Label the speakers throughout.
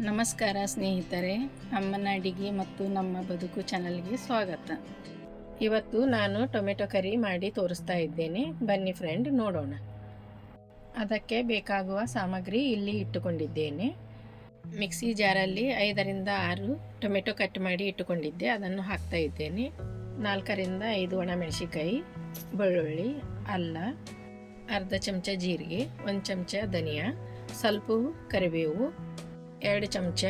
Speaker 1: ನಮಸ್ಕಾರ ಸ್ನೇಹಿತರೆ, ಅಮ್ಮನ ಅಡಿಗೆ ಮತ್ತು ನಮ್ಮ ಬದುಕು ಚಾನಲ್ಗೆ ಸ್ವಾಗತ. ಇವತ್ತು ನಾನು ಟೊಮೆಟೊ ಕರಿ ಮಾಡಿ ತೋರಿಸ್ತಾ ಇದ್ದೇನೆ. ಬನ್ನಿ ಫ್ರೆಂಡ್, ನೋಡೋಣ. ಅದಕ್ಕೆ ಬೇಕಾಗುವ ಸಾಮಗ್ರಿ ಇಲ್ಲಿ ಇಟ್ಟುಕೊಂಡಿದ್ದೇನೆ. ಮಿಕ್ಸಿ ಜಾರಲ್ಲಿ 5ರಿಂದ 6 ಟೊಮೆಟೊ ಕಟ್ ಮಾಡಿ ಇಟ್ಟುಕೊಂಡಿದ್ದೆ, ಅದನ್ನು ಹಾಕ್ತಾ ಇದ್ದೇನೆ. 4ರಿಂದ 5 ಒಣಮೆಣಸಿಕಾಯಿ, ಬೆಳ್ಳುಳ್ಳಿ, ಅಲ್ಲ, ಅರ್ಧ ಚಮಚ ಜೀರಿಗೆ, 1 ಚಮಚ ಧನಿಯಾ, ಸ್ವಲ್ಪ ಕರಿಬೇವು, 2 ಚಮಚ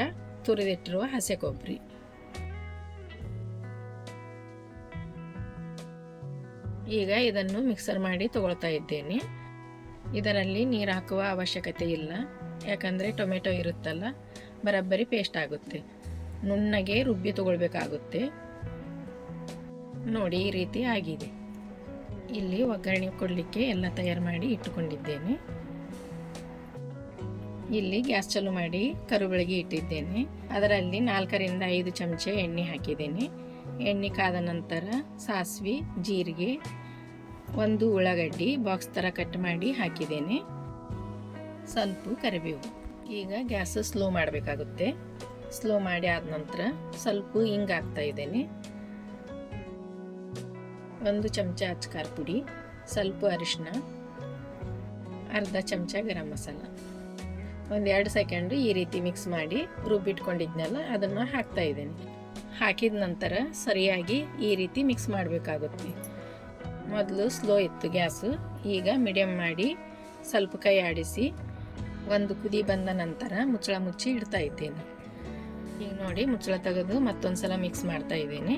Speaker 1: ತುರಿದಿಟ್ಟಿರುವ ಹಸಿ ಕೊಬ್ಬರಿ. ಈಗ ಇದನ್ನು ಮಿಕ್ಸರ್ ಮಾಡಿ ತಗೊಳ್ತಾ ಇದ್ದೇನೆ. ಇದರಲ್ಲಿ ನೀರು ಹಾಕುವ ಅವಶ್ಯಕತೆ ಇಲ್ಲ, ಯಾಕಂದರೆ ಟೊಮೆಟೊ ಇರುತ್ತಲ್ಲ, ಬರೋಬ್ಬರಿ ಪೇಸ್ಟ್ ಆಗುತ್ತೆ. ನುಣ್ಣಗೆ ರುಬ್ಬಿ ತಗೊಳ್ಬೇಕಾಗುತ್ತೆ. ನೋಡಿ, ಈ ರೀತಿ ಆಗಿದೆ. ಇಲ್ಲಿ ಒಗ್ಗರಣೆ ಕೊಡಲಿಕ್ಕೆ ಎಲ್ಲ ತಯಾರು ಮಾಡಿ ಇಟ್ಟುಕೊಂಡಿದ್ದೇನೆ. ಇಲ್ಲಿ ಗ್ಯಾಸ್ ಚಾಲು ಮಾಡಿ ಕರಿಬೇಳೆಗೆ ಇಟ್ಟಿದ್ದೇನೆ. ಅದರಲ್ಲಿ 4ರಿಂದ 5 ಚಮಚ ಎಣ್ಣೆ ಹಾಕಿದ್ದೇನೆ. ಎಣ್ಣೆ ಕಾದ ನಂತರ ಸಾಸಿವೆ, ಜೀರಿಗೆ, 1 ಉಳ್ಳಾಗಡ್ಡಿ ಬಾಕ್ಸ್ ಥರ ಕಟ್ ಮಾಡಿ ಹಾಕಿದ್ದೇನೆ, ಸ್ವಲ್ಪ ಕರಿಬೇವು. ಈಗ ಗ್ಯಾಸ್ ಸ್ಲೋ ಮಾಡಬೇಕಾಗುತ್ತೆ. ಸ್ಲೋ ಮಾಡಿ ಆದ ನಂತರ ಸ್ವಲ್ಪ ಹಿಂಗೆ ಹಾಕ್ತಾ ಇದ್ದೇನೆ, 1 ಚಮಚ ಅಚ್ಕಾರ ಪುಡಿ, ಸ್ವಲ್ಪ ಅರಿಶಿನ, ಅರ್ಧ ಚಮಚ ಗರಂ ಮಸಾಲ. 1-2 ಸೆಕೆಂಡ್ ಈ ರೀತಿ ಮಿಕ್ಸ್ ಮಾಡಿ ರುಬ್ಬಿಟ್ಕೊಂಡಿದ್ನಲ್ಲ ಅದನ್ನು ಹಾಕ್ತಾ ಇದ್ದೇನೆ. ಹಾಕಿದ ನಂತರ ಸರಿಯಾಗಿ ಈ ರೀತಿ ಮಿಕ್ಸ್ ಮಾಡಬೇಕಾಗುತ್ತೆ. ಮೊದಲು ಸ್ಲೋ ಇತ್ತು ಗ್ಯಾಸು, ಈಗ ಮೀಡಿಯಮ್ ಮಾಡಿ ಸ್ವಲ್ಪ ಕೈ ಆಡಿಸಿ 1 ಕುದಿ ಬಂದ ನಂತರ ಮುಚ್ಚಳ ಮುಚ್ಚಿ ಇಡ್ತಾ ಇದ್ದೇನೆ. ಈಗ ನೋಡಿ, ಮುಚ್ಚಳ ತೆಗೆದು ಮತ್ತೊಂದು ಸಲ ಮಿಕ್ಸ್ ಮಾಡ್ತಾ ಇದ್ದೇನೆ.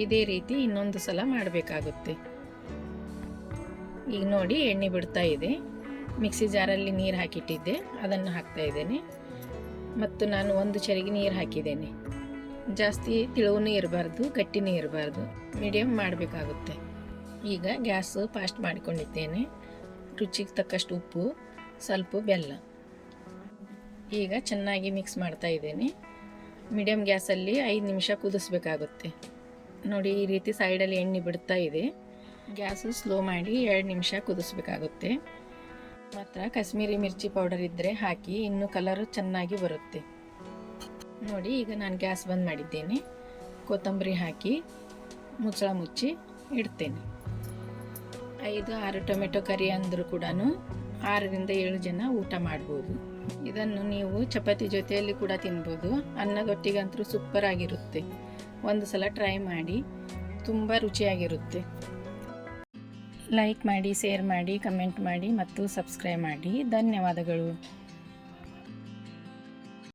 Speaker 1: ಇದೇ ರೀತಿ ಇನ್ನೊಂದು ಸಲ ಮಾಡಬೇಕಾಗುತ್ತೆ. ಈಗ ನೋಡಿ, ಎಣ್ಣೆ ಬಿಡ್ತಾ ಇದೆ. ಮಿಕ್ಸಿ ಜಾರಲ್ಲಿ ನೀರು ಹಾಕಿಟ್ಟಿದ್ದೆ, ಅದನ್ನು ಹಾಕ್ತಾ ಇದ್ದೇನೆ. ಮತ್ತು ನಾನು 1 ಚರಿಗೆ ನೀರು ಹಾಕಿದ್ದೇನೆ. ಜಾಸ್ತಿ ತಿಳುವೂ ಇರಬಾರ್ದು, ಗಟ್ಟಿನೂ ಇರಬಾರ್ದು, ಮೀಡಿಯಮ್ ಮಾಡಬೇಕಾಗುತ್ತೆ. ಈಗ ಗ್ಯಾಸ್ ಫಾಸ್ಟ್ ಮಾಡಿಕೊಂಡಿದ್ದೇನೆ. ರುಚಿಗೆ ತಕ್ಕಷ್ಟು ಉಪ್ಪು, ಸ್ವಲ್ಪ ಬೆಲ್ಲ. ಈಗ ಚೆನ್ನಾಗಿ ಮಿಕ್ಸ್ ಮಾಡ್ತಾ ಇದ್ದೇನೆ. ಮೀಡಿಯಮ್ ಗ್ಯಾಸಲ್ಲಿ 5 ನಿಮಿಷ ಕುದಿಸ್ಬೇಕಾಗುತ್ತೆ. ನೋಡಿ, ಈ ರೀತಿ ಸೈಡಲ್ಲಿ ಎಣ್ಣೆ ಬಿಡ್ತಾ ಇದೆ. ಗ್ಯಾಸು ಸ್ಲೋ ಮಾಡಿ 2 ನಿಮಿಷ ಕುದಿಸ್ಬೇಕಾಗುತ್ತೆ. ಮಾತ್ರ ಕಾಶ್ಮೀರಿ ಮಿರ್ಚಿ ಪೌಡರ್ ಇದ್ದರೆ ಹಾಕಿ, ಇನ್ನೂ ಕಲರ್ ಚೆನ್ನಾಗಿ ಬರುತ್ತೆ. ನೋಡಿ, ಈಗ ನಾನು ಗ್ಯಾಸ್ ಬಂದ್ ಮಾಡಿದ್ದೇನೆ. ಕೊತ್ತಂಬರಿ ಹಾಕಿ ಮುಚ್ಚಳ ಮುಚ್ಚಿ ಇಡ್ತೇನೆ. 5-6 ಟೊಮೆಟೊ ಕರಿ ಅಂದರೂ ಕೂಡ 6ರಿಂದ 7 ಜನ ಊಟ ಮಾಡ್ಬೋದು. ಇದನ್ನು ನೀವು ಚಪಾತಿ ಜೊತೆಯಲ್ಲಿ ಕೂಡ ತಿನ್ಬೋದು. ಅನ್ನದೊಟ್ಟಿಗಂತೂ ಸೂಪರ್ ಆಗಿರುತ್ತೆ. ಒಂದು ಸಲ ಟ್ರೈ ಮಾಡಿ, ತುಂಬ ರುಚಿಯಾಗಿರುತ್ತೆ. ಲೈಕ್ ಮಾಡಿ, ಶೇರ್ ಮಾಡಿ, ಕಮೆಂಟ್ ಮಾಡಿ ಮತ್ತು ಸಬ್ಸ್ಕ್ರೈಬ್ ಮಾಡಿ. ಧನ್ಯವಾದಗಳು.